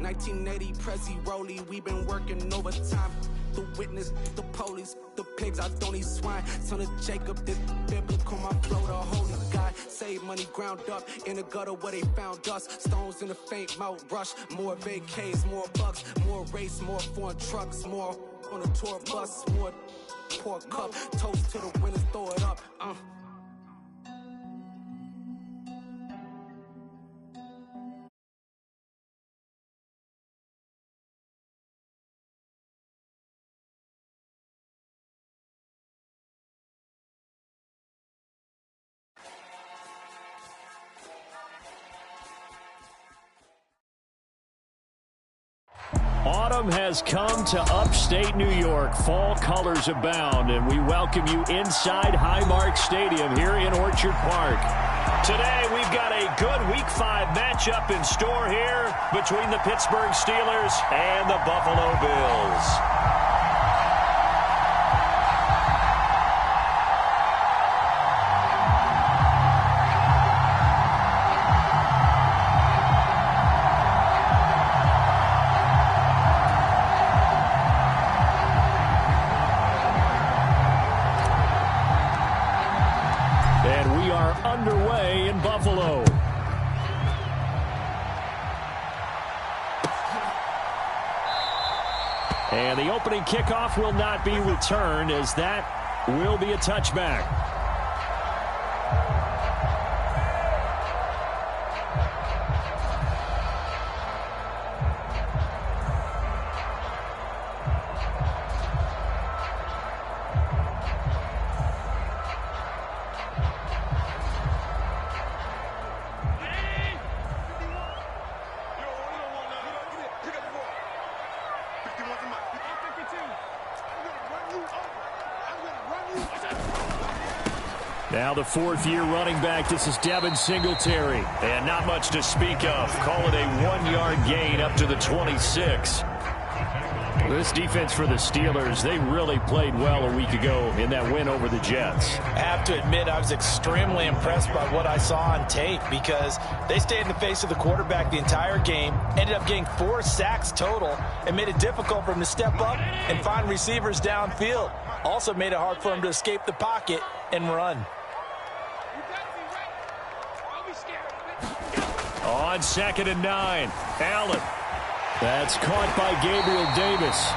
1980 Prezi Rollie, we been working overtime. The witness, the police, the pigs, I don't eat swine. Son of Jacob, this biblical, my flow, the holy God. Save money ground up in the gutter where they found us. Stones in the faint mouth rush. More vacays, more bucks, more race, more foreign trucks, more on a tour bus, more pour cup. Toast to the winners, throw it up. Autumn has come to upstate New York. Fall colors abound, and we welcome you inside Highmark Stadium here in Orchard Park. Today, we've got a good Week 5 matchup in store here between the Pittsburgh Steelers and the Buffalo Bills. Underway in Buffalo. And the opening kickoff will not be returned, as that will be a touchback. Now the fourth-year running back, this is Devin Singletary. And not much to speak of. Call it a 1-yard gain up to the 26. This defense for the Steelers, they really played well a week ago in that win over the Jets. I have to admit, I was extremely impressed by what I saw on tape, because they stayed in the face of the quarterback the entire game, ended up getting 4 sacks total, and made it difficult for him to step up and find receivers downfield. Also made it hard for him to escape the pocket and run. On 2nd and 9, Allen. That's caught by Gabriel Davis.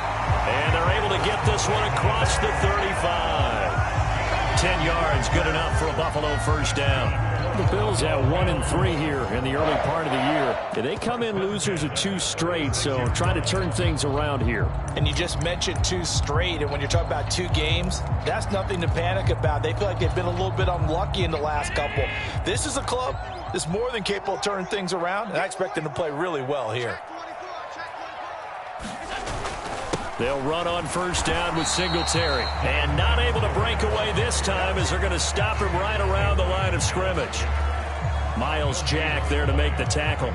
And they're able to get this one across the 35. 10 yards, good enough for a Buffalo first down. The Bills at 1-3 here in the early part of the year. They come in losers of 2 straight, so trying to turn things around here. And you just mentioned 2 straight, and when you're talking about 2 games, that's nothing to panic about. They feel like they've been a little bit unlucky in the last couple. This is a club that's more than capable of turning things around, and I expect them to play really well here. They'll run on first down with Singletary. And not able to break away this time, as they're going to stop him right around the line of scrimmage. Miles Jack there to make the tackle.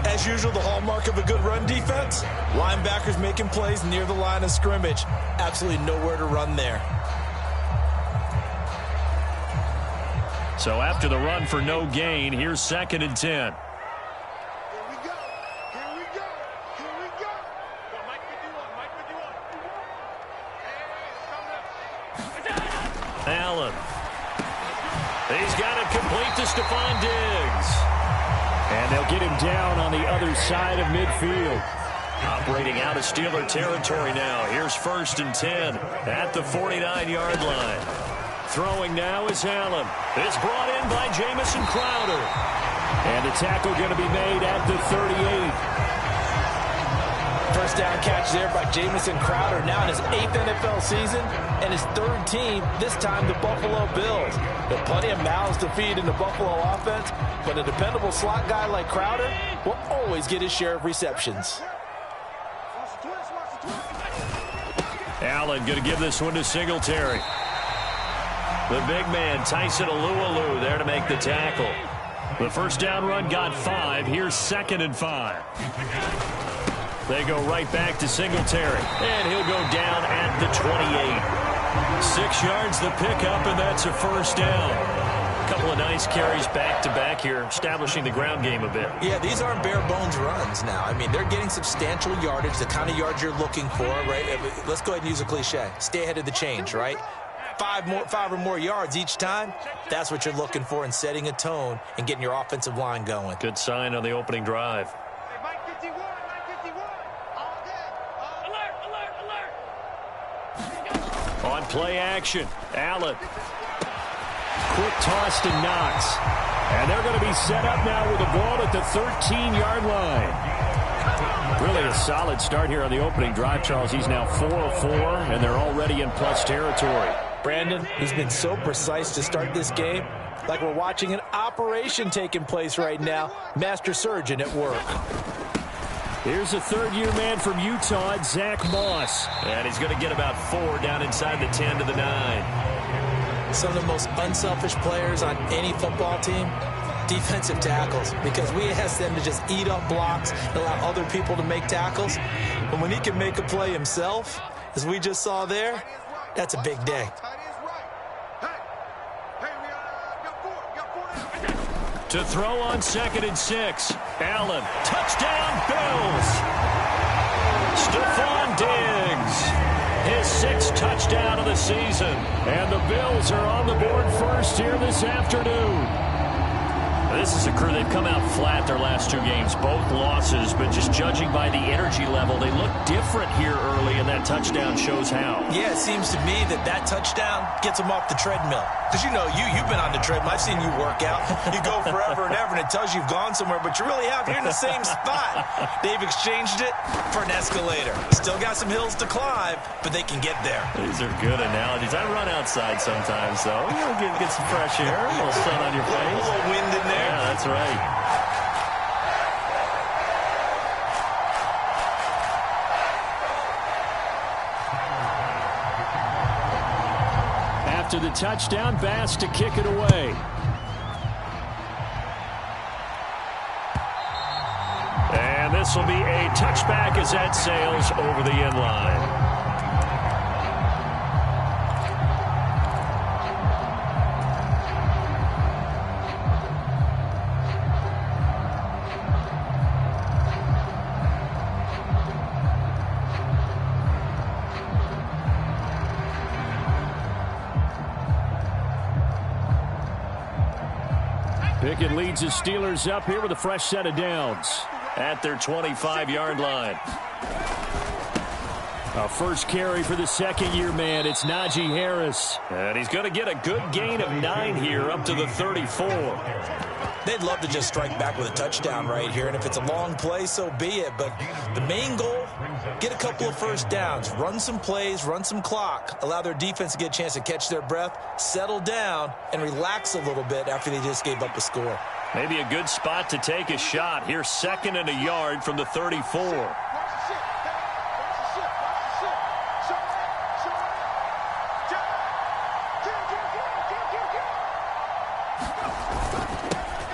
As usual, the hallmark of a good run defense, linebackers making plays near the line of scrimmage. Absolutely nowhere to run there. So after the run for no gain, here's 2nd and 10. Allen. He's got it complete to Stephon Diggs. And they'll get him down on the other side of midfield. Operating out of Steeler territory now. Here's 1st and 10 at the 49-yard line. Throwing now is Allen. It's brought in by Jamison Crowder. And the tackle going to be made at the 38. First down catch there by Jamison Crowder, now in his 8th NFL season and his 3rd team, this time the Buffalo Bills. There are plenty of mouths to feed in the Buffalo offense, but a dependable slot guy like Crowder will always get his share of receptions. Allen going to give this one to Singletary. The big man, Tyson Alualu, there to make the tackle. The first down run got 5. Here's 2nd and 5. They go right back to Singletary, and he'll go down at the 28. 6 yards the pickup, and that's a first down. couple of nice carries back-to-back here, establishing the ground game a bit. Yeah, these aren't bare-bones runs now. I mean, they're getting substantial yardage, the kind of yards you're looking for, right? Let's go ahead and use a cliche. Stay ahead of the change, right? Five or more yards each time, that's what you're looking for in setting a tone and getting your offensive line going. Good sign on the opening drive. On play action, Allen. Quick toss to Knox. And they're going to be set up now with the ball at the 13-yard line. Really a solid start here on the opening drive, Charles. He's now 4 of 4, and they're already in plus territory. Brandon, he's been so precise to start this game, like we're watching an operation taking place right now. Master surgeon at work. Here's a third-year man from Utah, Zach Moss. And he's going to get about 4 down inside the 10 to the 9. Some of the most unselfish players on any football team, defensive tackles, because we ask them to just eat up blocks and allow other people to make tackles. And when he can make a play himself, as we just saw there, that's a big day. To throw on 2nd and 6. Allen, touchdown Bills. Stephon Diggs, his 6th touchdown of the season. And the Bills are on the board first here this afternoon. This is a crew, they've come out flat their last 2 games, both losses, but just judging by the energy level, they look different here early, and that touchdown shows how. Yeah, it seems to me that touchdown gets them off the treadmill. Because you know, you've been on the treadmill. I've seen you work out. You go forever and ever, and it tells you you've gone somewhere, but you really have. You're in the same spot. They've exchanged it for an escalator. Still got some hills to climb, but they can get there. These are good analogies. I run outside sometimes, though. Get some fresh air, a little sun on your face. A little wind in there. Yeah, that's right. After the touchdown, Bass to kick it away. And this will be a touchback as that sails over the end line. Pickett leads his Steelers up here with a fresh set of downs at their 25-yard line. A first carry for the 2nd-year man. It's Najee Harris. And he's going to get a good gain of 9 here up to the 34. They'd love to just strike back with a touchdown right here, and if it's a long play, so be it. But the main goal, get a couple of first downs, run some plays, run some clock, allow their defense to get a chance to catch their breath, settle down, and relax a little bit after they just gave up a score. Maybe a good spot to take a shot. Here's 2nd and a yard from the 34.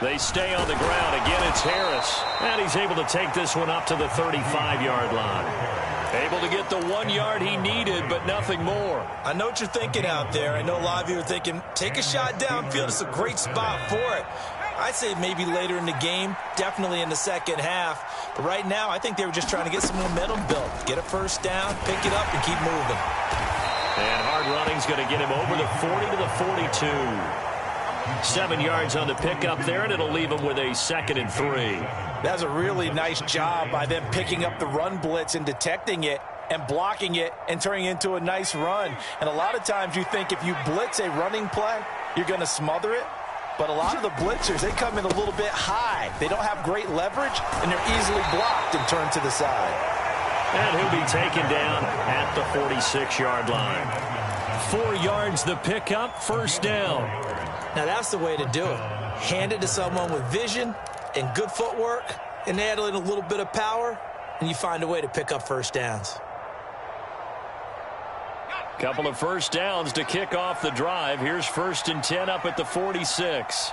They stay on the ground. Again, it's Harris. And he's able to take this one up to the 35-yard line. Able to get the 1 yard he needed, but nothing more. I know what you're thinking out there. I know a lot of you are thinking, take a shot downfield. It's a great spot for it. I'd say maybe later in the game, definitely in the second half. But right now, I think they were just trying to get some momentum built. Get a first down, pick it up, and keep moving. And hard running's going to get him over the 40 to the 42. 7 yards on the pickup there, and it'll leave him with a 2nd and 3. That's a really nice job by them picking up the run blitz and detecting it and blocking it and turning it into a nice run. And a lot of times you think if you blitz a running play, you're going to smother it. But a lot of the blitzers, they come in a little bit high. They don't have great leverage, and they're easily blocked and turned to the side. And he'll be taken down at the 46-yard line. 4 yards the pickup, first down. Now that's the way to do it. Hand it to someone with vision and good footwork, and add in a little bit of power, and you find a way to pick up first downs. Couple of first downs to kick off the drive. Here's 1st and 10 up at the 46.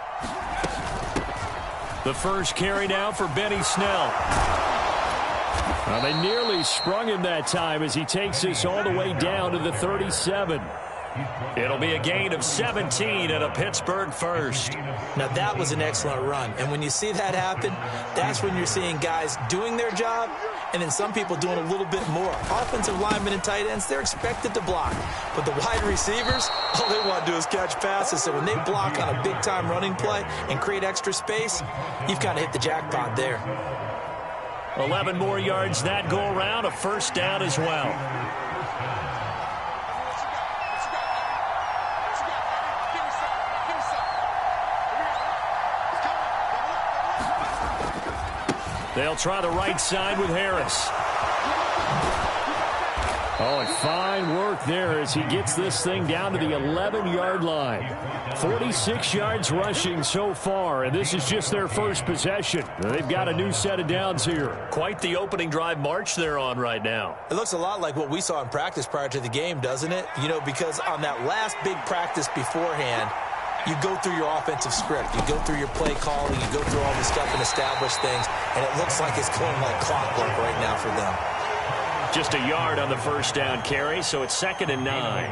The first carry now for Benny Snell. Well, they nearly sprung him that time as he takes this all the way down to the 37. It'll be a gain of 17 and a Pittsburgh first. Now, that was an excellent run. And when you see that happen, that's when you're seeing guys doing their job and then some people doing a little bit more. Offensive linemen and tight ends, they're expected to block. But the wide receivers, all they want to do is catch passes. So when they block on a big-time running play and create extra space, you've kind of hit the jackpot there. 11 more yards that go around, a first down as well. They'll try the right side with Harris. Oh, and fine work there as he gets this thing down to the 11-yard line. 46 yards rushing so far, and this is just their first possession. They've got a new set of downs here. Quite the opening drive march they're on right now. It looks a lot like what we saw in practice prior to the game, doesn't it? You know, because on that last big practice beforehand, you go through your offensive script. You go through your play calling. You go through all this stuff and establish things. And it looks like it's going like clockwork right now for them. Just a yard on the first down carry, so it's 2nd and 9.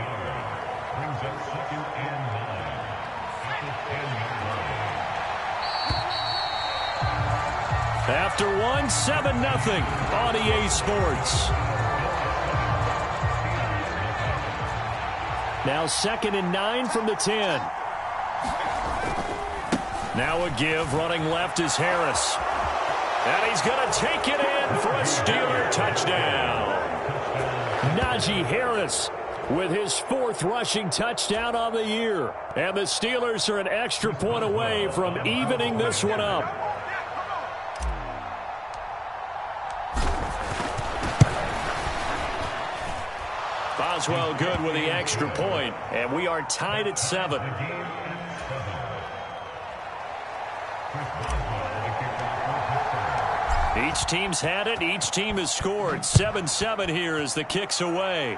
After one, 7-0 on EA Sports. Now 2nd and 9 from the 10. Now a give, running left is Harris. And he's going to take it in for a Steeler touchdown. Najee Harris with his 4th rushing touchdown on the year. And the Steelers are an extra point away from evening this one up. Boswell good with the extra point, and we are tied at 7. Each team's had it. Each team has scored. 7-7 here as the kick's away.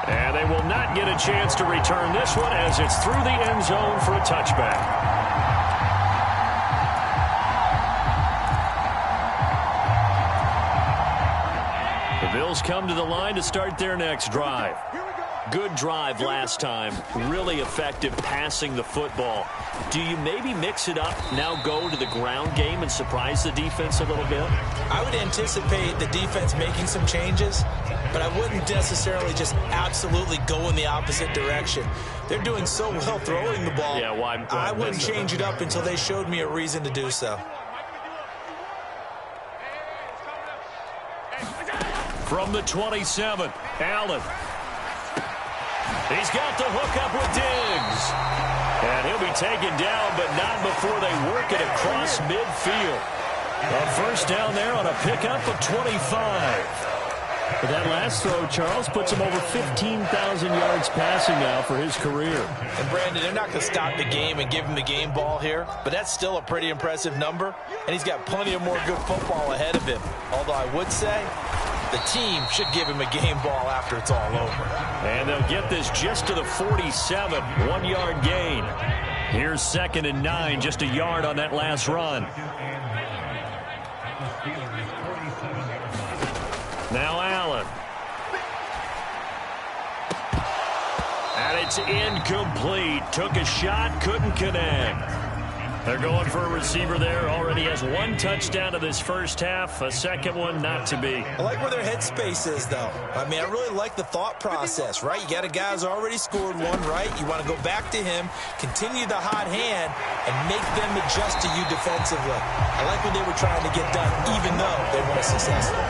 And they will not get a chance to return this one as it's through the end zone for a touchback. The Bills come to the line to start their next drive. Good drive last time. Really effective passing the football. Do you maybe mix it up, now go to the ground game and surprise the defense a little bit? I would anticipate the defense making some changes, but I wouldn't necessarily just absolutely go in the opposite direction. They're doing so well throwing the ball. Yeah, why I wouldn't change it up until they showed me a reason to do so. From the 27, Allen. He's got the hook up with Diggs. And he'll be taken down, but not before they work it across midfield. A first down there on a pickup of 25. But that last throw, Charles, puts him over 15,000 yards passing now for his career. And, Brandon, they're not going to stop the game and give him the game ball here, but that's still a pretty impressive number, and he's got plenty of more good football ahead of him. Although I would say the team should give him a game ball after it's all over. And they'll get this just to the 47, 1-yard gain. Here's 2nd and 9, just a yard on that last run. Now Allen. And it's incomplete. Took a shot, couldn't connect. They're going for a receiver there. Already has 1 touchdown to this first half. A second one not to be. I like where their headspace is, though. I mean, I really like the thought process, right? You got a guy who's already scored one, right? You want to go back to him, continue the hot hand, and make them adjust to you defensively. I like what they were trying to get done, even though they weren't successful.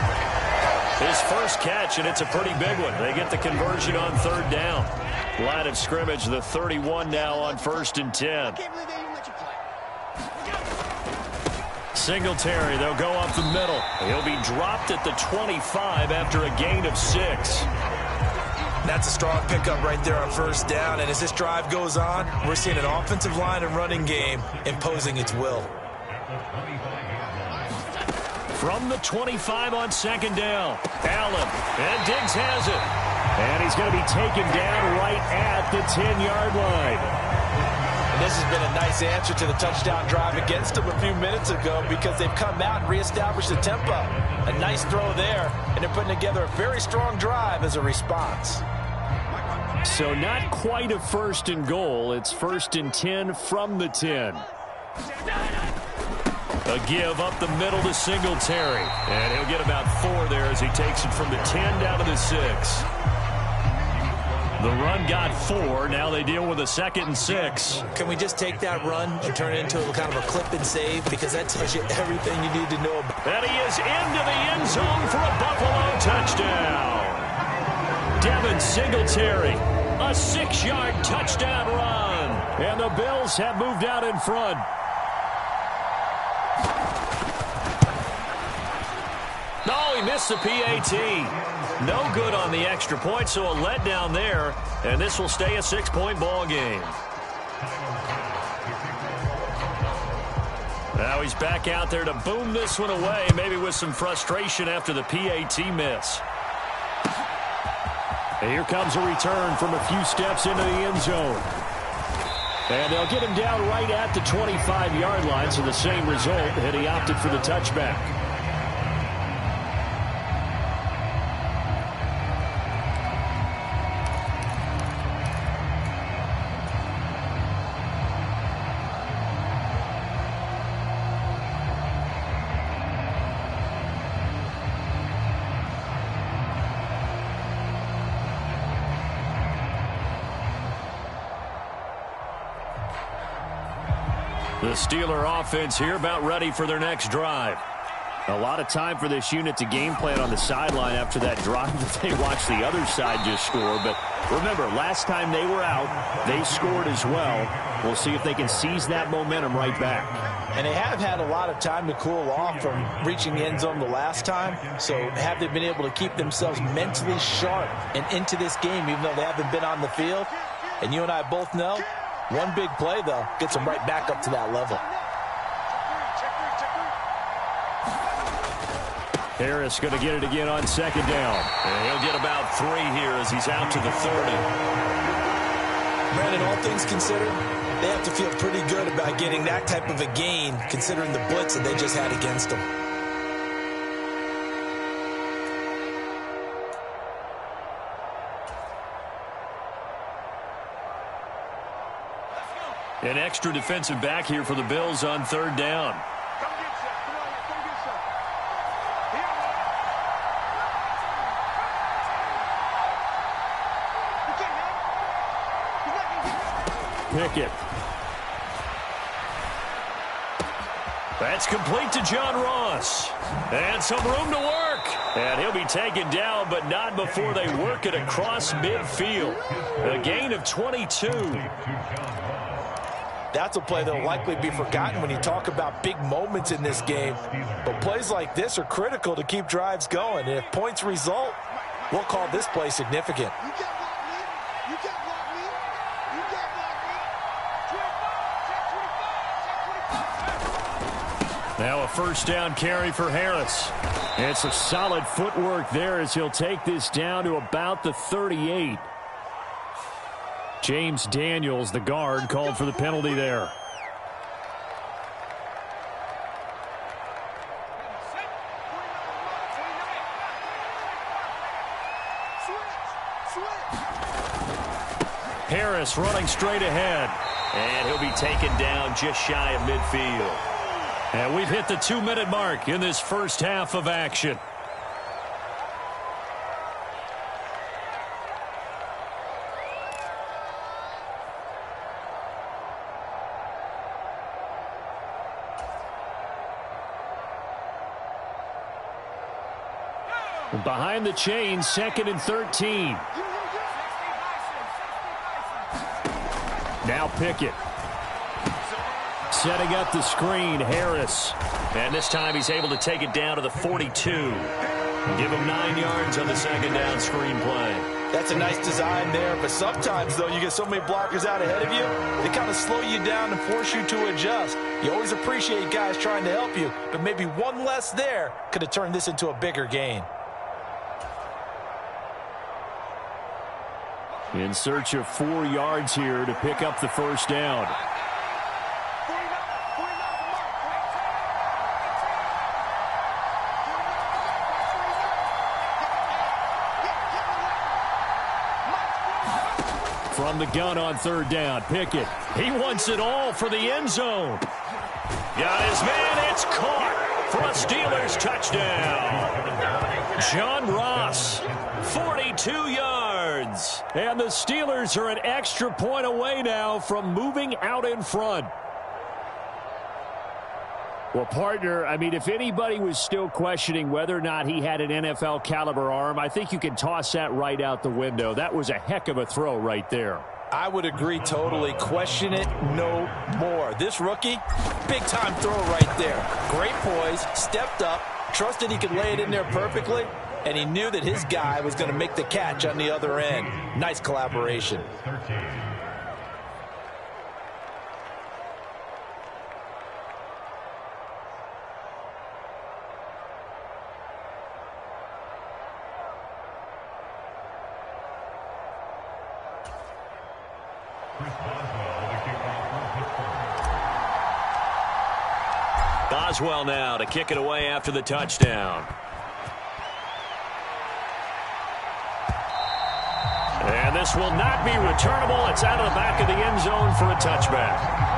His first catch, and it's a pretty big one. They get the conversion on 3rd down. Line of scrimmage, the 31 now on 1st and 10. Singletary, they'll go up the middle. He'll be dropped at the 25 after a gain of 6. That's a strong pickup right there on 1st down, and as this drive goes on, we're seeing an offensive line and running game imposing its will. From the 25 on 2nd down, Allen, and Diggs has it. And he's going to be taken down right at the 10-yard line. this has been a nice answer to the touchdown drive against them a few minutes ago because they've come out and reestablished the tempo. A nice throw there, and they're putting together a very strong drive as a response. So not quite a 1st and goal. It's 1st and 10 from the 10. A give up the middle to Singletary. And he'll get about 4 there as he takes it from the 10 down to the 6. The run got 4. Now they deal with a 2nd and 6. Can we just take that run and turn it into a kind of a clip and save? Because that tells you everything you need to know about. And he is into the end zone for a Buffalo touchdown. Devin Singletary, a 6-yard touchdown run. And the Bills have moved out in front. No, he missed the PAT. No good on the extra point, so a letdown there. And this will stay a 6-point ball game. Now he's back out there to boom this one away, maybe with some frustration after the PAT miss. And here comes a return from a few steps into the end zone. And they'll get him down right at the 25-yard line, so the same result, and he opted for the touchback. The Steeler offense here about ready for their next drive. A lot of time for this unit to game plan on the sideline after that drive that they watched the other side just score. But remember, last time they were out, they scored as well. We'll see if they can seize that momentum right back. And they have had a lot of time to cool off from reaching the end zone the last time. So have they been able to keep themselves mentally sharp and into this game, even though they haven't been on the field? And you and I both know, one big play, though, gets them right back up to that level. Harris going to get it again on 2nd down. And he'll get about 3 here as he's out to the 30. Brandon, all things considered, they have to feel pretty good about getting that type of a gain, considering the blitz that they just had against them. An extra defensive back here for the Bills on 3rd down. Pickett. That's complete to John Ross. And some room to work. And he'll be taken down, but not before they work it across midfield. A gain of 22. That's a play that will likely be forgotten when you talk about big moments in this game. But plays like this are critical to keep drives going. And if points result, we'll call this play significant. Now a 1st down carry for Harris. And some solid footwork there as he'll take this down to about the 38. James Daniels, the guard, called for the penalty there. Harris running straight ahead. And he'll be taken down just shy of midfield. And we've hit the 2-minute mark in this first half of action. Behind the chains, 2nd and 13. Now Pickett. Setting up the screen, Harris. And this time he's able to take it down to the 42. Give him 9 yards on the 2nd down screen play. That's a nice design there, but sometimes, though, you get so many blockers out ahead of you, they kind of slow you down and force you to adjust. You always appreciate guys trying to help you, but maybe one less there could have turned this into a bigger gain. In search of 4 yards here to pick up the 1st down. from the gun on third down. Pickett, he wants it all for the end zone. Got his man, it's caught for a Steelers touchdown. John Ross, 42 yards. And the Steelers are an extra point away now from moving out in front. Well, partner, I mean, if anybody was still questioning whether or not he had an NFL caliber arm, I think you can toss that right out the window. That was a heck of a throw right there. I would agree totally. Question it no more. This rookie, big-time throw right there. Great poise, stepped up, trusted he could lay it in there perfectly, and he knew that his guy was going to make the catch on the other end. Nice collaboration. Boswell now to kick it away after the touchdown. And this will not be returnable. It's out of the back of the end zone for a touchback.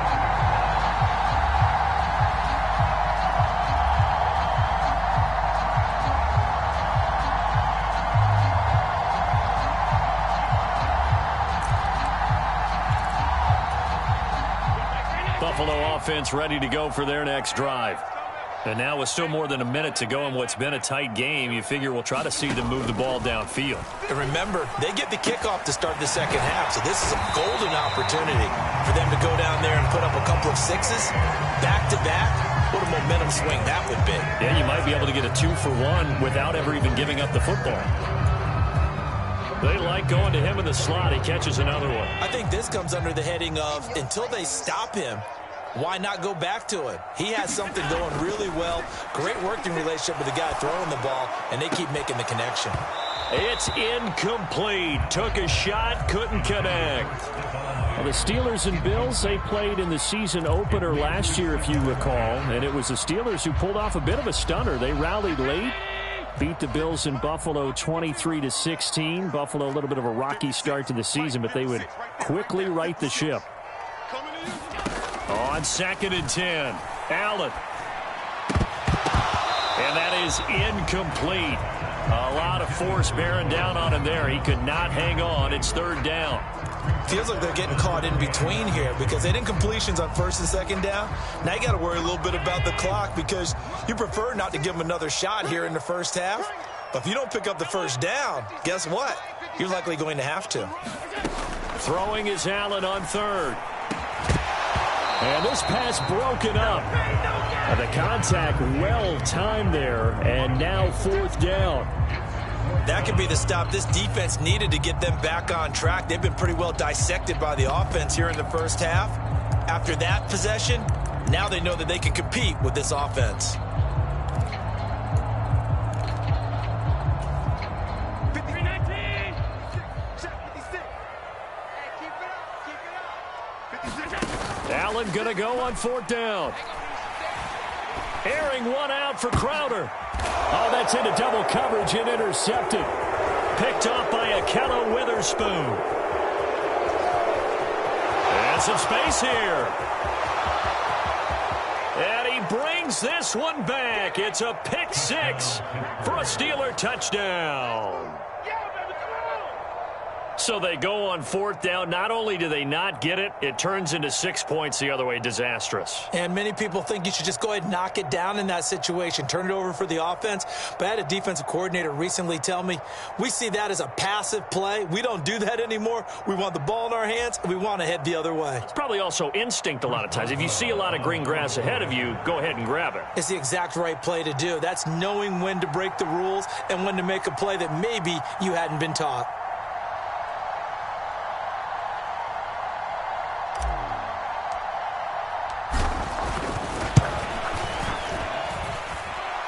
Buffalo offense ready to go for their next drive. And now with still more than a minute to go in what's been a tight game, you figure we'll try to see them move the ball downfield. And remember, they get the kickoff to start the second half, so this is a golden opportunity for them to go down there and put up a couple of sixes back-to-back. What a momentum swing that would be. Yeah, you might be able to get a 2-for-1 without ever even giving up the football. They like going to him in the slot. He catches another one. I think this comes under the heading of, until they stop him, why not go back to it? He has something going really well. Great working relationship with the guy throwing the ball, and they keep making the connection. It's incomplete. Took a shot, couldn't connect. Well, the Steelers and Bills, they played in the season opener last year, if you recall, and it was the Steelers who pulled off a bit of a stunner. They rallied late, beat the Bills in Buffalo 23-16. Buffalo, a little bit of a rocky start to the season, but they would quickly right the ship. On 2nd and 10, Allen. And that is incomplete. A lot of force bearing down on him there. He could not hang on. It's 3rd down. Feels like they're getting caught in between here because they didn't completions on 1st and 2nd down. Now you got to worry a little bit about the clock because you prefer not to give them another shot here in the first half. But if you don't pick up the 1st down, guess what? You're likely going to have to. Throwing is Allen on 3rd. And this pass broken up. The contact well timed there, and now 4th down. That could be the stop this defense needed to get them back on track. They've been pretty well dissected by the offense here in the first half. After that possession, now they know that they can compete with this offense. Allen going to go on 4th down. Airing one out for Crowder. Oh, that's into double coverage and intercepted. Picked off by Akello Witherspoon. And some space here. And he brings this one back. It's a pick 6 for a Steeler touchdown. So they go on 4th down. Not only do they not get it, it turns into 6 points the other way. Disastrous. And many people think you should just go ahead and knock it down in that situation. Turn it over for the offense. But I had a defensive coordinator recently tell me, we see that as a passive play. We don't do that anymore. We want the ball in our hands, and we want to head the other way. It's probably also instinct a lot of times. If you see a lot of green grass ahead of you, go ahead and grab it. It's the exact right play to do. That's knowing when to break the rules and when to make a play that maybe you hadn't been taught.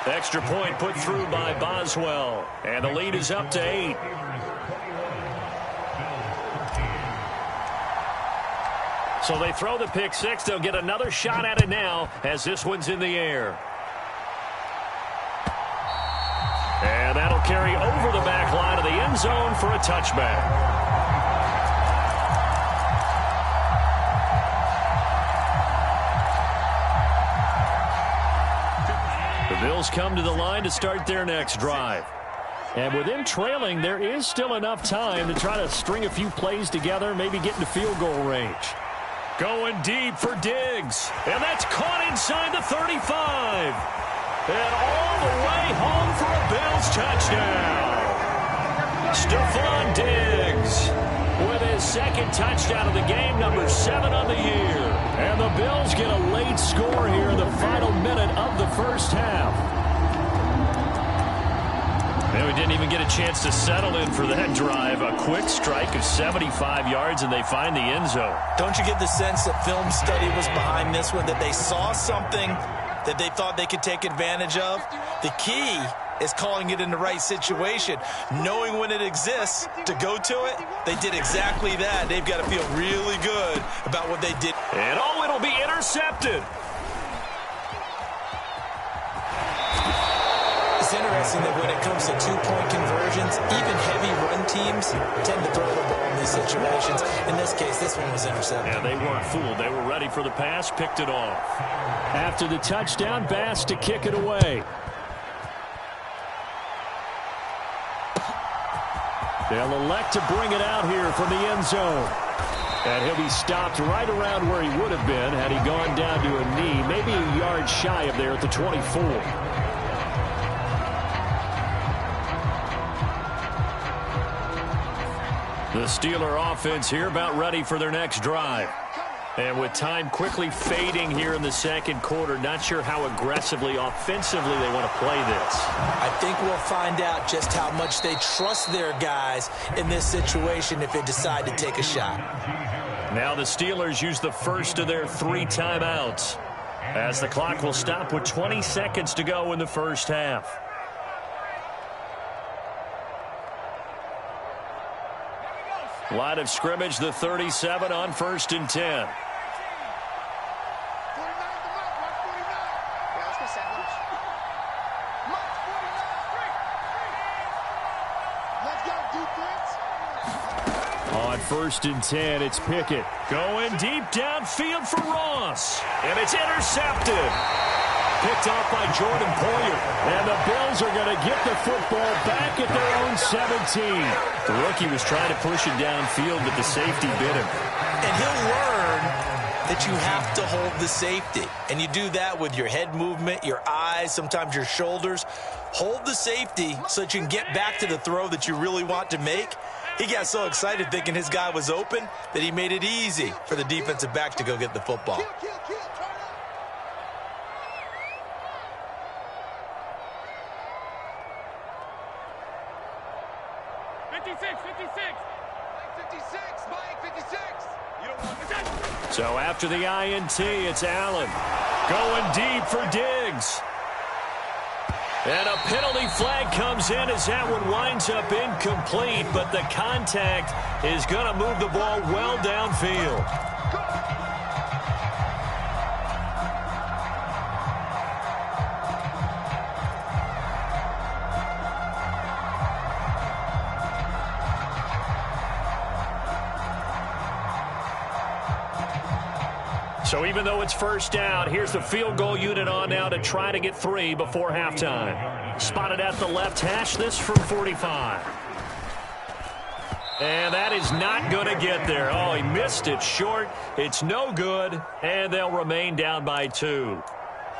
Extra point put through by Boswell. And the lead is up to 8. So they throw the pick 6. They'll get another shot at it now as this one's in the air. And that'll carry over the back line of the end zone for a touchback. Bills come to the line to start their next drive. And with them trailing, there is still enough time to try to string a few plays together, maybe get into field goal range. Going deep for Diggs. And that's caught inside the 35. And all the way home for a Bills touchdown. Stephon Diggs with his second touchdown of the game, number 7 on the year. And the Bills get a late score here in the final minute of the first half. And we didn't even get a chance to settle in for that drive. A quick strike of 75 yards, and they find the end zone. Don't you get the sense that film study was behind this one, that they saw something that they thought they could take advantage of? The key is calling it in the right situation, knowing when it exists to go to it. They did exactly that. They've got to feel really good about what they did. And oh, it'll be intercepted. It's interesting that when it comes to two-point conversions, even heavy run teams tend to throw the ball in these situations. In this case, this one was intercepted. Yeah, they weren't fooled. They were ready for the pass, picked it off. After the touchdown, Bass to kick it away. They'll elect to bring it out here from the end zone. And he'll be stopped right around where he would have been had he gone down to a knee, maybe a yard shy of there at the 24. The Steeler offense here about ready for their next drive. And with time quickly fading here in the second quarter, not sure how aggressively, offensively they want to play this. I think we'll find out just how much they trust their guys in this situation if they decide to take a shot. Now the Steelers use the first of their 3 timeouts, as the clock will stop with 20 seconds to go in the first half. Line of scrimmage, the 37 on 1st and 10. On 1st and 10, it's Pickett. Going deep downfield for Ross. And it's intercepted. Picked off by Jordan Poyer. And the Bills are going to get the football back at their own 17. The rookie was trying to push it downfield, but the safety bit him. And he'll learn that you have to hold the safety. And you do that with your head movement, your eyes, sometimes your shoulders. Hold the safety so that you can get back to the throw that you really want to make. He got so excited thinking his guy was open that he made it easy for the defensive back to go get the football. So after the INT, it's Allen. Going deep for Diggs. And a penalty flag comes in as that one winds up incomplete, but the contact is going to move the ball well downfield. So even though it's first down, here's the field goal unit on now to try to get 3 before halftime. Spotted at the left hash, this from 45. And that is not going to get there. Oh, he missed it short. It's no good, and they'll remain down by 2.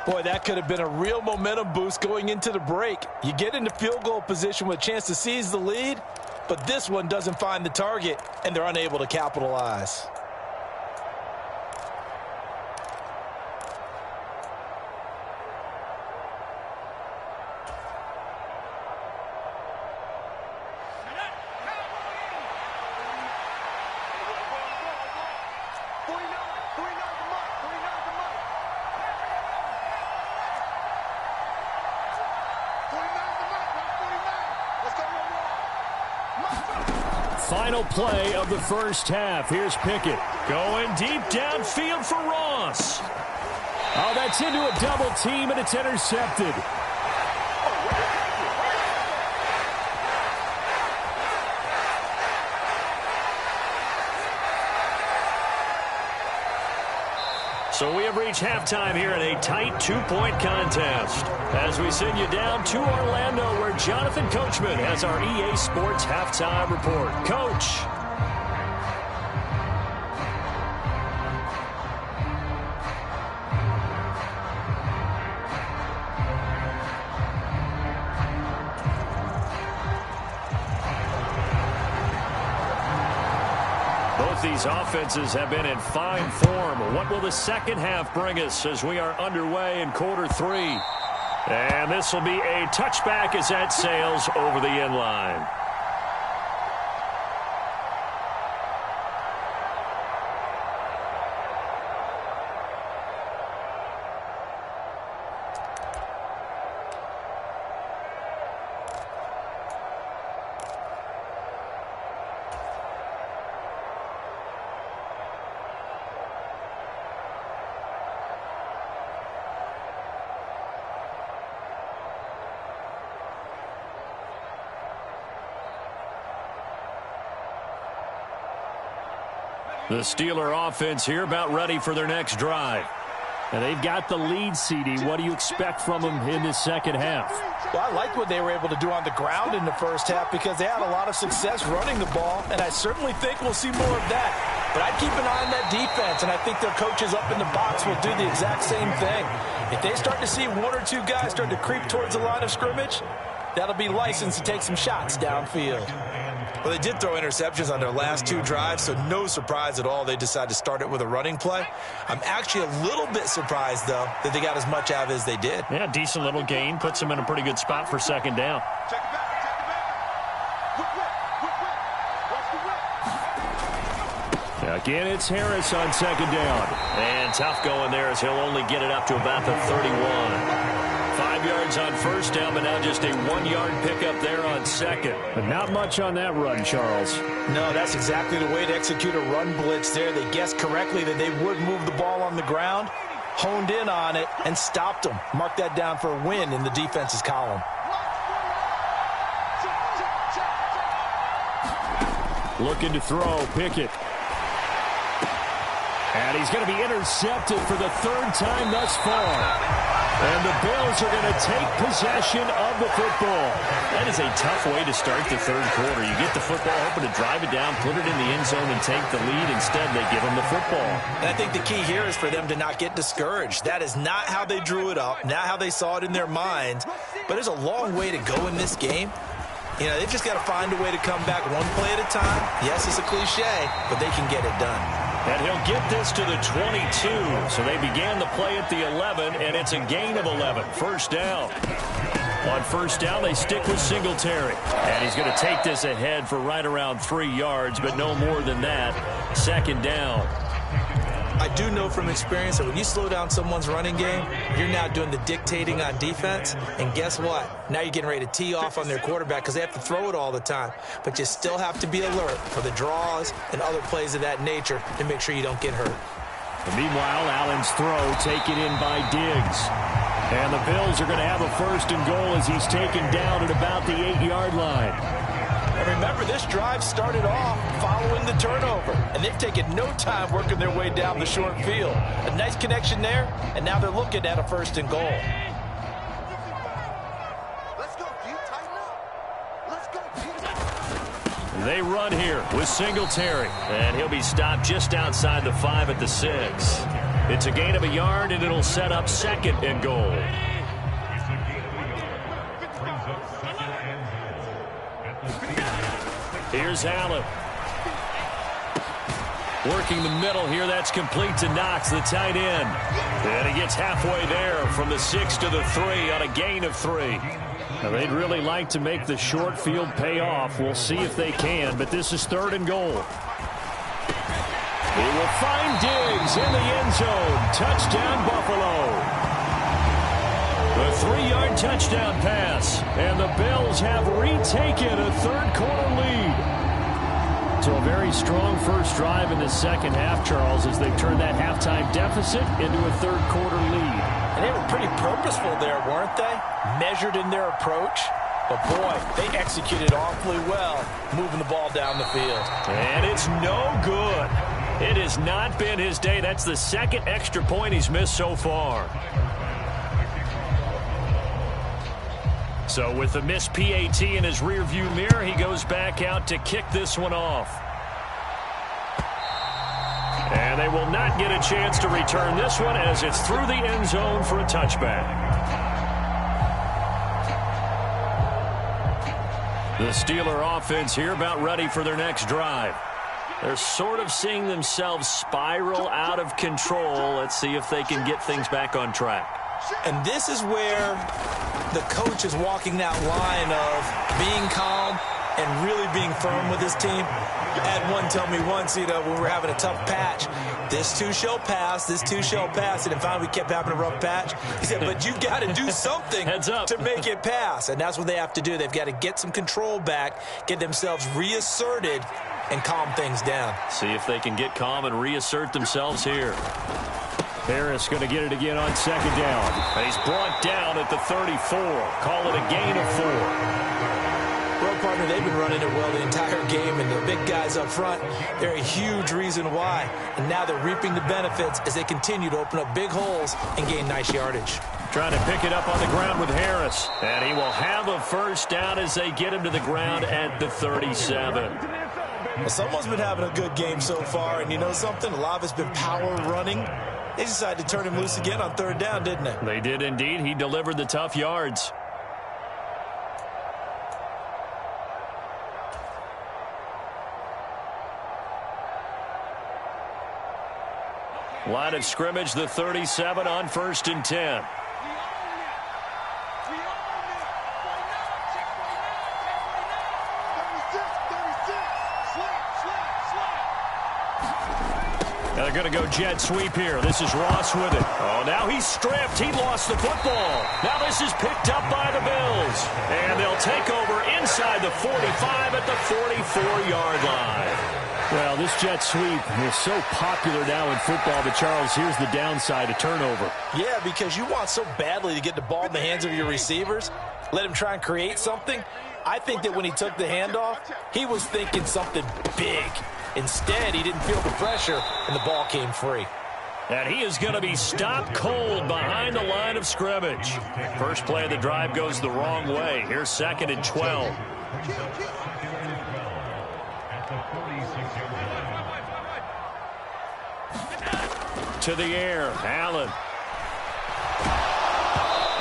Boy, that could have been a real momentum boost going into the break. You get into field goal position with a chance to seize the lead, but this one doesn't find the target, and they're unable to capitalize. Final play of the first half. Here's Pickett going deep downfield for Ross. Oh, that's into a double team, and it's intercepted. So we have reached halftime here in a tight two-point contest. As we send you down to Orlando, where Jonathan Coachman has our EA Sports halftime report. Coach. These offenses have been in fine form. What will the second half bring us as we are underway in quarter 3? And this will be a touchback as that sails over the end line. The Steeler offense here about ready for their next drive. And they've got the lead, CD. What do you expect from them in this second half? Well, I like what they were able to do on the ground in the first half because they had a lot of success running the ball, and I certainly think we'll see more of that. But I'd keep an eye on that defense, and I think their coaches up in the box will do the exact same thing. If they start to see one or two guys start to creep towards the line of scrimmage, that'll be licensed to take some shots downfield. Well, they did throw interceptions on their last 2 drives, so no surprise at all they decided to start it with a running play. I'm actually a little bit surprised, though, that they got as much out of it as they did. Yeah, decent little gain. Puts them in a pretty good spot for second down. Again, it's Harris on second down. And tough going there as he'll only get it up to about the 31. 5 yards on first down, but now just a 1-yard pickup there on second. But not much on that run, Charles. No, that's exactly the way to execute a run blitz there. They guessed correctly that they would move the ball on the ground, honed in on it, and stopped them. Mark that down for a win in the defense's column. Looking to throw, Pickett. And he's going to be intercepted for the 3rd time thus far. And the Bills are going to take possession of the football. That is a tough way to start the 3rd quarter. You get the football, hoping to drive it down, put it in the end zone, and take the lead. Instead, they give them the football. And I think the key here is for them to not get discouraged. That is not how they drew it up, not how they saw it in their minds. But there's a long way to go in this game. You know, they've just got to find a way to come back one play at a time. Yes, it's a cliche, but they can get it done. And he'll get this to the 22. So they began the play at the 11, and it's a gain of 11. First down. On first down, they stick with Singletary. And he's going to take this ahead for right around 3 yards, but no more than that. Second down. I do know from experience that when you slow down someone's running game, you're now doing the dictating on defense. And guess what? Now you're getting ready to tee off on their quarterback because they have to throw it all the time. But you still have to be alert for the draws and other plays of that nature to make sure you don't get hurt. And meanwhile, Allen's throw taken in by Diggs. And the Bills are going to have a 1st and goal as he's taken down at about the 8-yard line. And remember, this drive started off following the turnover, and they've taken no time working their way down the short field. A nice connection there, and now they're looking at a 1st and goal. Let's go, G. Tighten up. Let's go, G. They run here with Singletary, and he'll be stopped just outside the 5 at the 6. It's a gain of a yard, and it'll set up 2nd and goal. Here's Allen. Working the middle here. That's complete to Knox, the tight end. And he gets halfway there from the 6 to the 3 on a gain of 3. Now, they'd really like to make the short field pay off. We'll see if they can, but this is 3rd and goal. He will find Diggs in the end zone. Touchdown, Buffalo. A 3-yard touchdown pass, and the Bills have retaken a 3rd quarter lead. So a very strong first drive in the second half, Charles, as they've turned that halftime deficit into a 3rd quarter lead. And they were pretty purposeful there, weren't they? Measured in their approach. But, boy, they executed awfully well, moving the ball down the field. And it's no good. It has not been his day. That's the second extra point he's missed so far. So with the missed PAT in his rearview mirror, he goes back out to kick this one off. And they will not get a chance to return this one as it's through the end zone for a touchback. The Steeler offense here about ready for their next drive. They're sort of seeing themselves spiral out of control. Let's see if they can get things back on track. And this is where the coach is walking that line of being calm and really being firm with his team. I had one tell me once, when we were having a tough patch, this too shall pass, this too shall pass. And then finally we kept having a rough patch. He said, but you've got to do something to make it pass. And that's what they have to do. They've got to get some control back, get themselves reasserted, and calm things down. See if they can get calm and reassert themselves here. Harris going to get it again on second down. And he's brought down at the 34. Call it a gain of 4. Well, partner, they've been running it well the entire game, and the big guys up front, they're a huge reason why. And now they're reaping the benefits as they continue to open up big holes and gain nice yardage. Trying to pick it up on the ground with Harris. And he will have a first down as they get him to the ground at the 37. Well, someone's been having a good game so far, and you know something? A lot of it's been power running. They decided to turn him loose again on third down, didn't they? They did indeed. He delivered the tough yards. Line of scrimmage, the 37 on 1st and 10. They're going to go jet sweep here. This is Ross with it. Oh, now he's stripped. He lost the football. Now this is picked up by the Bills. And they'll take over inside the 45 at the 44-yard line. Well, this jet sweep is so popular now in football, but, Charles, here's the downside, a turnover. Yeah, because you want so badly to get the ball in the hands of your receivers, let him try and create something. I think that when he took the handoff, he was thinking something big. Instead, he didn't feel the pressure, and the ball came free. And he is going to be stopped cold behind the line of scrimmage. First play of the drive goes the wrong way. Here's 2nd and 12. To the air, Allen.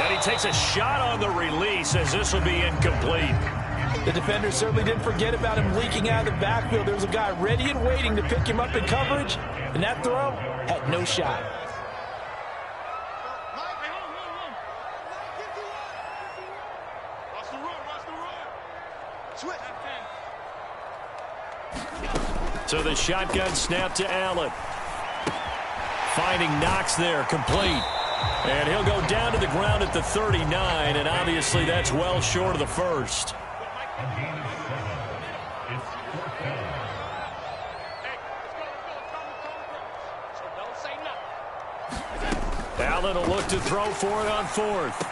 And he takes a shot on the release as this will be incomplete. The defender certainly didn't forget about him leaking out of the backfield. There was a guy ready and waiting to pick him up in coverage, and that throw had no shot. So the shotgun snap to Allen. Finding Knox there, complete. And he'll go down to the ground at the 39, and obviously that's well short of the first. Allen will look to throw for it on 4th.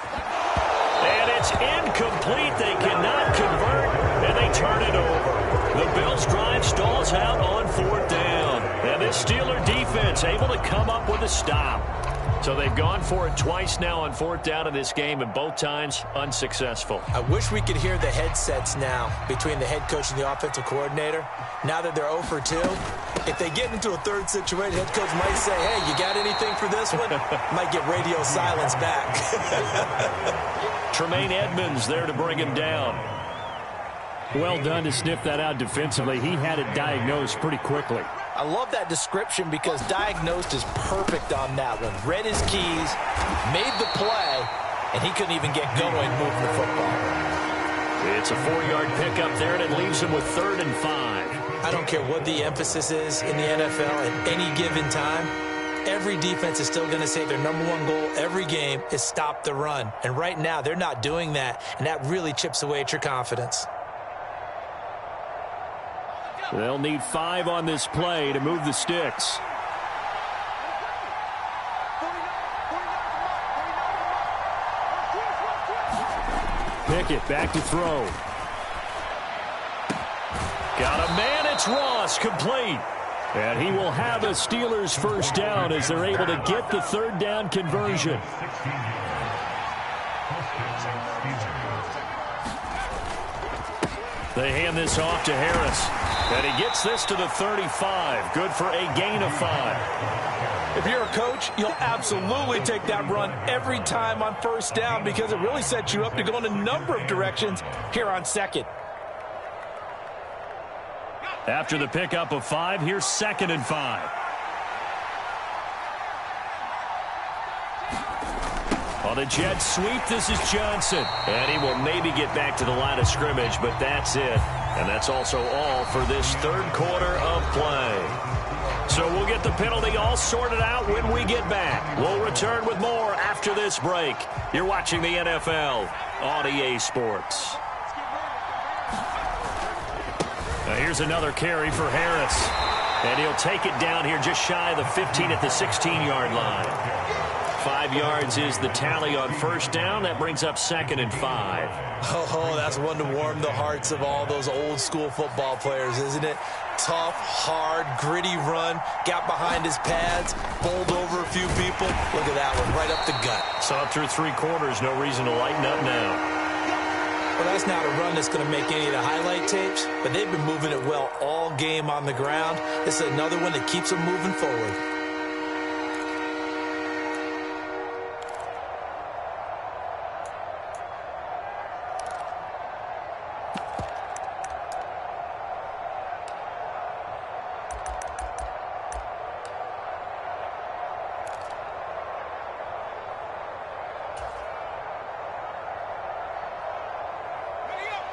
And it's incomplete. They cannot convert, and they turn it over. The Bills' drive stalls out on 4th down. And this Steeler defense able to come up with a stop. So they've gone for it twice now on 4th down in this game, and both times unsuccessful. I wish we could hear the headsets now between the head coach and the offensive coordinator. Now that they're 0 for 2, if they get into a third situation, head coach might say, hey, you got anything for this one? Might get radio silence back. Tremaine Edmonds there to bring him down. Well done to sniff that out defensively. He had it diagnosed pretty quickly. I love that description because diagnosed is perfect on that one. Read his keys, made the play, and he couldn't even get going moving the football. It's a 4-yard pickup there, and it leaves him with 3rd and 5. I don't care what the emphasis is in the NFL at any given time. Every defense is still going to say their #1 goal every game is stop the run. And right now, they're not doing that, and that really chips away at your confidence. They'll need 5 on this play to move the sticks. Pickett back to throw. Got a man, it's Ross, complete. And he will have a Steelers first down as they're able to get the third down conversion. They hand this off to Harris. And he gets this to the 35. Good for a gain of 5. If you're a coach, you'll absolutely take that run every time on first down because it really sets you up to go in a number of directions here on second. After the pickup of 5, here's 2nd and 5. On the jet sweep, this is Johnson. And he will maybe get back to the line of scrimmage, but that's it. And that's also all for this third quarter of play. So we'll get the penalty all sorted out when we get back. We'll return with more after this break. You're watching the NFL on EA Sports. Now here's another carry for Harris. And he'll take it down here just shy of the 15 at the 16-yard line. 5 yards is the tally on first down. That brings up 2nd and 5. Oh, that's one to warm the hearts of all those old-school football players, isn't it? Tough, hard, gritty run. Got behind his pads, bowled over a few people. Look at that one, right up the gut. Saw it through 3 quarters. No reason to lighten up now. Well, that's not a run that's going to make any of the highlight tapes, but they've been moving it well all game on the ground. This is another one that keeps them moving forward.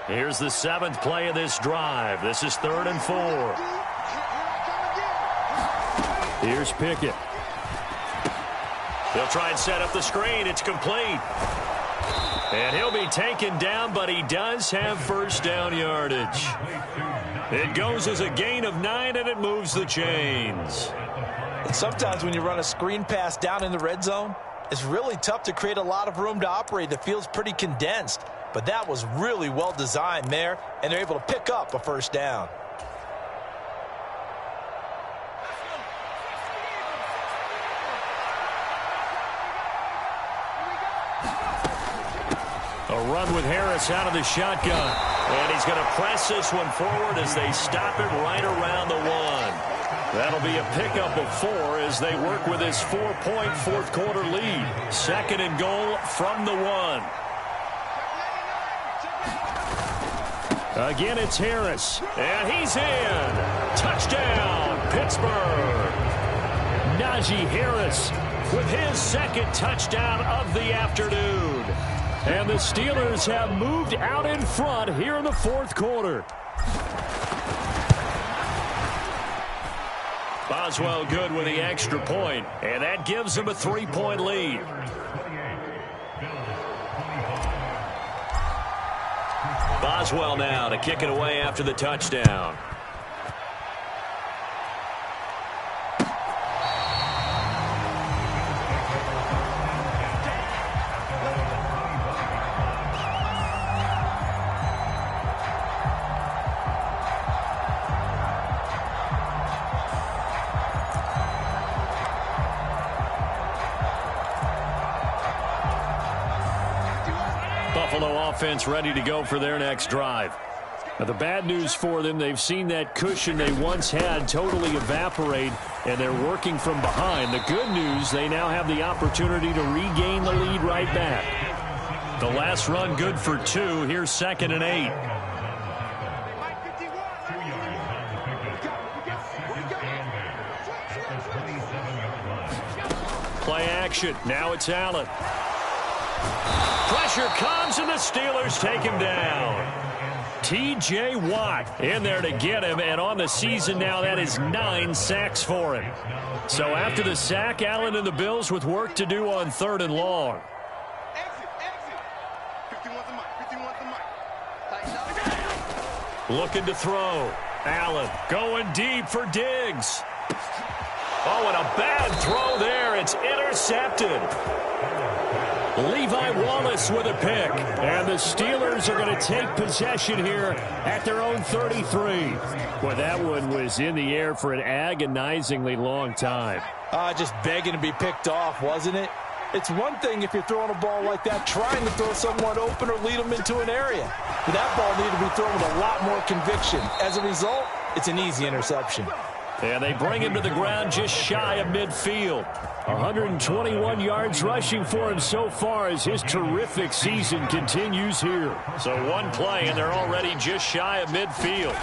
Here's the 7th play of this drive. This is 3rd and 4. Here's Pickett. They'll try and set up the screen. It's complete. And he'll be taken down, but he does have first down yardage. It goes as a gain of 9, and it moves the chains. Sometimes when you run a screen pass down in the red zone, it's really tough to create a lot of room to operate. The field's pretty condensed. But that was really well designed there, and they're able to pick up a first down. A run with Harris out of the shotgun. And he's going to press this one forward as they stop it right around the 1. That'll be a pickup of 4 as they work with his 4-point fourth quarter lead. 2nd and goal from the 1. Again, it's Harris. And he's in. Touchdown, Pittsburgh. Najee Harris with his 2nd touchdown of the afternoon. And the Steelers have moved out in front here in the 4th quarter. Boswell good with the extra point, and that gives them a 3-point lead. Boswell now to kick it away after the touchdown. Buffalo offense ready to go for their next drive. Now, the bad news for them, they've seen that cushion they once had totally evaporate, and they're working from behind. The good news, they now have the opportunity to regain the lead right back. The last run good for 2. Here's 2nd and 8. Play action. Now it's Allen. Pressure comes, and the Steelers take him down. T.J. Watt in there to get him, and on the season now, that is 9 sacks for him. So after the sack, Allen and the Bills with work to do on 3rd and long. Looking to throw. Allen going deep for Diggs. Oh, and a bad throw there. It's intercepted. Levi Wallace with a pick. And the Steelers are going to take possession here at their own 33. Boy, that one was in the air for an agonizingly long time. Just begging to be picked off, wasn't it? It's one thing if you're throwing a ball like that, trying to throw someone open or lead them into an area. But that ball needed to be thrown with a lot more conviction. As a result, it's an easy interception. And they bring him to the ground just shy of midfield. 121 yards rushing for him so far as his terrific season continues here. So one play, and they're already just shy of midfield.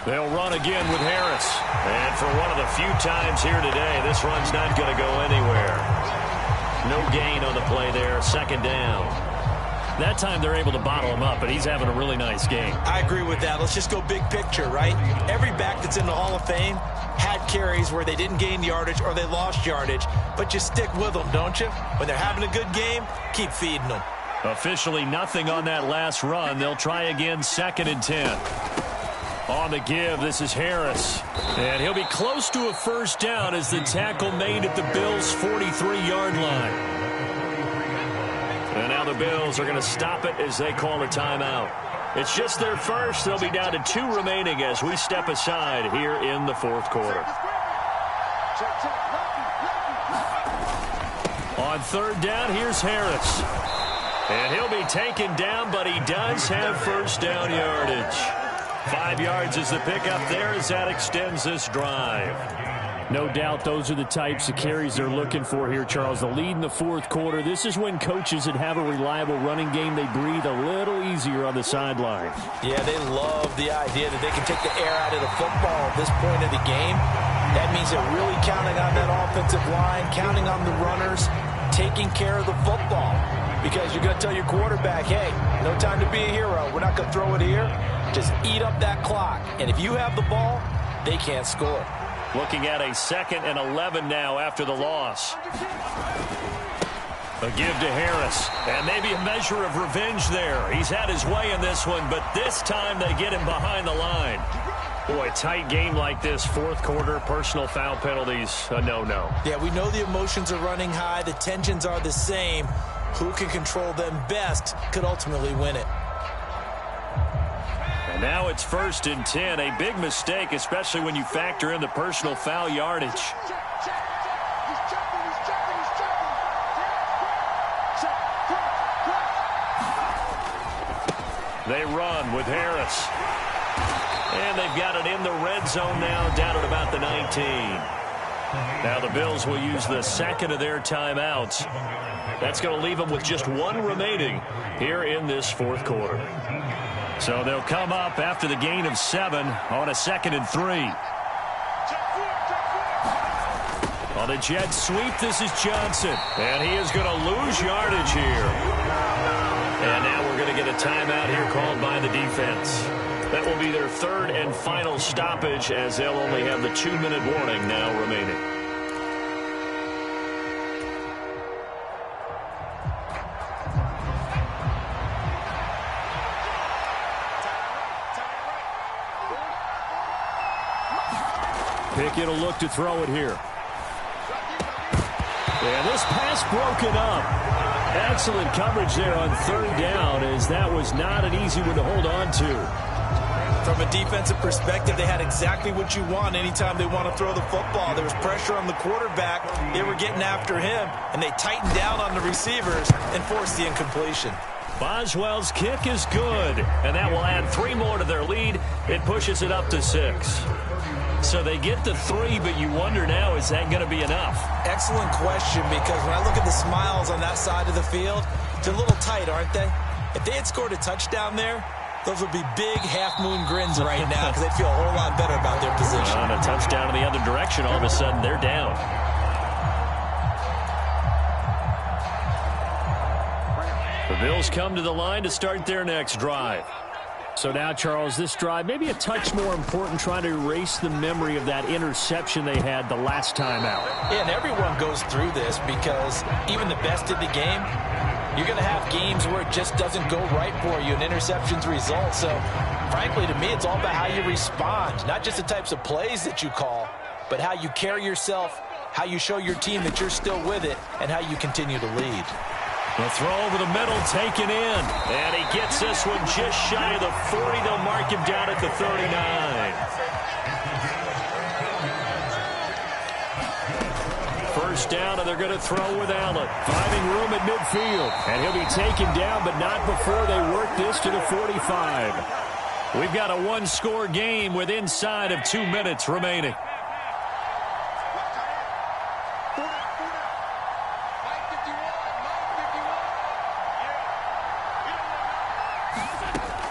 They'll run again with Harris. And for one of the few times here today, this run's not going to go anywhere. No gain on the play there, second down. That time they're able to bottle him up, but he's having a really nice game. I agree with that. Let's just go big picture, right? Every back that's in the Hall of Fame had carries where they didn't gain yardage or they lost yardage, but you stick with them, don't you? When they're having a good game, keep feeding them. Officially nothing on that last run. They'll try again, 2nd and 10. On the give, this is Harris. And he'll be close to a first down as the tackle made at the Bills' 43-yard line. And now the Bills are going to stop it as they call a timeout. It's just their first. They'll be down to 2 remaining as we step aside here in the 4th quarter. On 3rd down, here's Harris. And he'll be taken down, but he does have first down yardage. 5 yards is the pickup there as that extends this drive. No doubt those are the types of carries they're looking for here, Charles. The lead in the 4th quarter. This is when coaches that have a reliable running game, they breathe a little easier on the sideline. Yeah, they love the idea that they can take the air out of the football at this point of the game. That means they're really counting on that offensive line, counting on the runners, taking care of the football. Because you're going to tell your quarterback, hey, no time to be a hero. We're not going to throw it here. Just eat up that clock. And if you have the ball, they can't score. Looking at a 2nd and 11 now after the loss. A give to Harris. And maybe a measure of revenge there. He's had his way in this one, but this time they get him behind the line. Boy, tight game like this, 4th quarter, personal foul penalties, a no-no. Yeah, we know the emotions are running high. The tensions are the same. Who can control them best could ultimately win it. And now it's 1st and 10. A big mistake, especially when you factor in the personal foul yardage. They run with Harris. And they've got it in the red zone now, down at about the 19. Now the Bills will use the 2nd of their timeouts. That's going to leave them with just 1 remaining here in this 4th quarter. So they'll come up after the gain of 7 on a 2nd and 3. On the jet sweep, this is Johnson. And he is going to lose yardage here. And now we're going to get a timeout here called by the defense. That will be their 3rd and final stoppage as they'll only have the 2-minute warning now remaining. Pickett will look to throw it here. And this pass broken up. Excellent coverage there on 3rd down, as that was not an easy one to hold on to. From a defensive perspective, they had exactly what you want anytime they want to throw the football. There was pressure on the quarterback. They were getting after him, and they tightened down on the receivers and forced the incompletion. Boswell's kick is good, and that will add 3 more to their lead. It pushes it up to 6. So they get to 3, but you wonder now, is that going to be enough? Excellent question, because when I look at the smiles on that side of the field, they're a little tight, aren't they? If they had scored a touchdown there, those would be big half-moon grins right now because they'd feel a whole lot better about their position. On a touchdown in the other direction, all of a sudden they're down. The Bills come to the line to start their next drive. So now, Charles, this drive maybe a touch more important, trying to erase the memory of that interception they had the last time out. Yeah, and everyone goes through this because even the best in the game, you're going to have games where it just doesn't go right for you, and interceptions result. So, frankly, to me, it's all about how you respond, not just the types of plays that you call, but how you carry yourself how you show your team that you're still with it, and how you continue to lead. The throw over the middle taken in. And he gets this one just shy of the 40. They'll mark him down at the 39. First down, and they're going to throw with Allen. Finding room at midfield. And he'll be taken down, but not before they work this to the 45. We've got a one-score game with inside of 2 minutes remaining.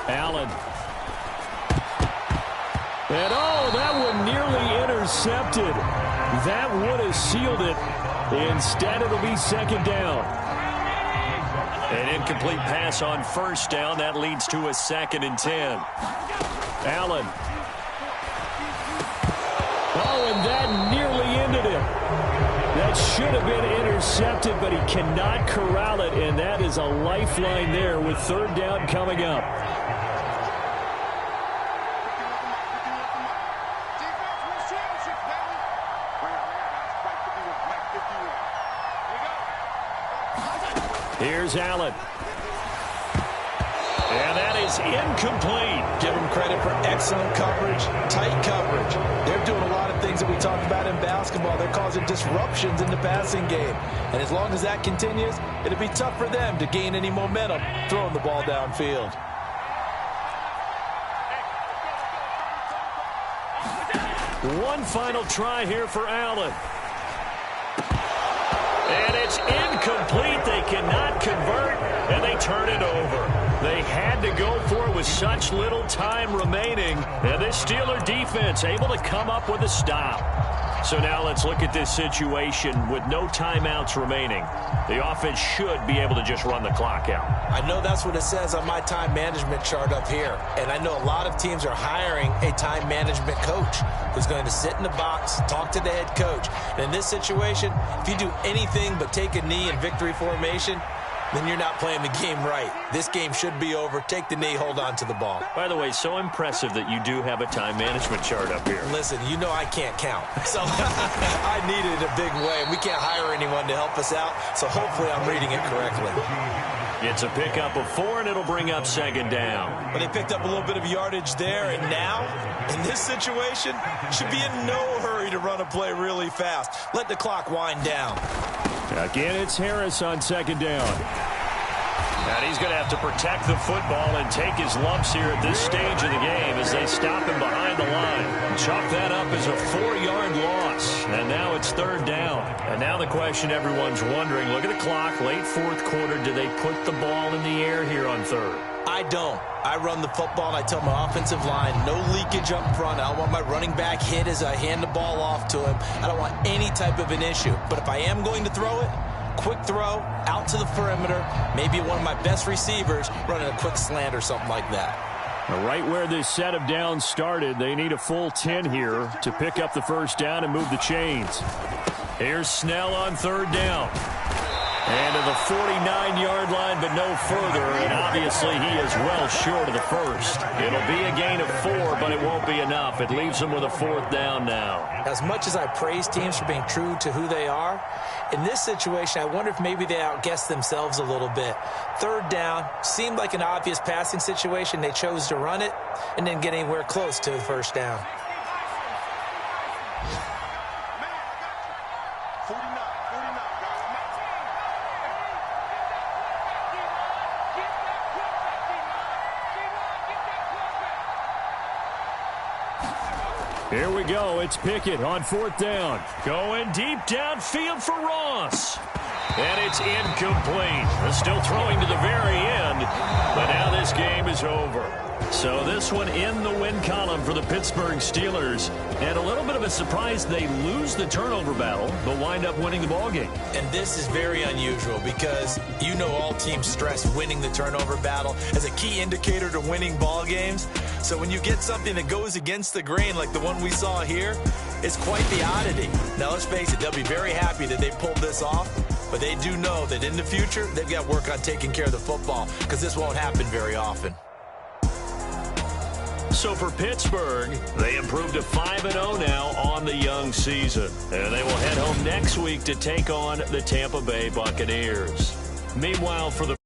Allen. And that one nearly intercepted. That would have sealed it. Instead, it'll be second down. An incomplete pass on first down. That leads to a 2nd and 10. Allen. And that nearly ended it. That should have been intercepted, but he cannot corral it, and that is a lifeline there with third down coming up. Here's Allen. And that is incomplete. Give them credit for excellent coverage, tight coverage. They're doing a lot of things that we talked about in basketball. They're causing disruptions in the passing game. And as long as that continues, it'll be tough for them to gain any momentum throwing the ball downfield. One final try here for Allen. And it's incomplete. They cannot convert, and they turn it over. They had to go for it with such little time remaining. And this Steeler defense able to come up with a stop. So now let's look at this situation with no timeouts remaining. The offense should be able to just run the clock out. I know that's what it says on my time management chart up here. And I know a lot of teams are hiring a time management coach who's going to sit in the box, talk to the head coach. And in this situation, if you do anything but take a knee in victory formation, then you're not playing the game right. This game should be over. Take the knee, hold on to the ball. By the way, so impressive that you do have a time management chart up here. Listen, you know I can't count. So I need it a big way. We can't hire anyone to help us out, so hopefully I'm reading it correctly. It's a pickup of 4, and it'll bring up second down. Well, they picked up a little bit of yardage there, and now, in this situation, should be in no hurry to run a play really fast. Let the clock wind down. Again, it's Harris on second down. And he's going to have to protect the football and take his lumps here at this stage of the game as they stop him behind the line. Chalk that up as a 4-yard loss. And now it's third down. And now the question everyone's wondering, look at the clock, late fourth quarter, do they put the ball in the air here on third? I don't. I run the football, and I tell my offensive line, no leakage up front. I don't want my running back hit as I hand the ball off to him. I don't want any type of an issue. But if I am going to throw it, quick throw, out to the perimeter, maybe one of my best receivers running a quick slant or something like that. Right where this set of downs started, they need a full 10 here to pick up the first down and move the chains. Here's Snell on third down. And to the 49-yard line, but no further. And obviously, he is well short of the first. It'll be a gain of 4, but it won't be enough. It leaves them with a fourth down now. As much as I praise teams for being true to who they are, in this situation, I wonder if maybe they outguessed themselves a little bit. Third down seemed like an obvious passing situation. They chose to run it and didn't get anywhere close to the first down. Here we go. It's Pickett on fourth down. Going deep downfield for Ross. And it's incomplete. They're still throwing to the very end. But now this game is over. So this one in the win column for the Pittsburgh Steelers. And a little bit of a surprise, they lose the turnover battle, but wind up winning the ballgame. And this is very unusual because you know all teams stress winning the turnover battle as a key indicator to winning ball games. So when you get something that goes against the grain like the one we saw here, it's quite the oddity. Now let's face it, they'll be very happy that they pulled this off, but they do know that in the future, they've got to work on taking care of the football because this won't happen very often. Also for Pittsburgh, they improved to 5-0 now on the young season. And they will head home next week to take on the Tampa Bay Buccaneers. Meanwhile, for the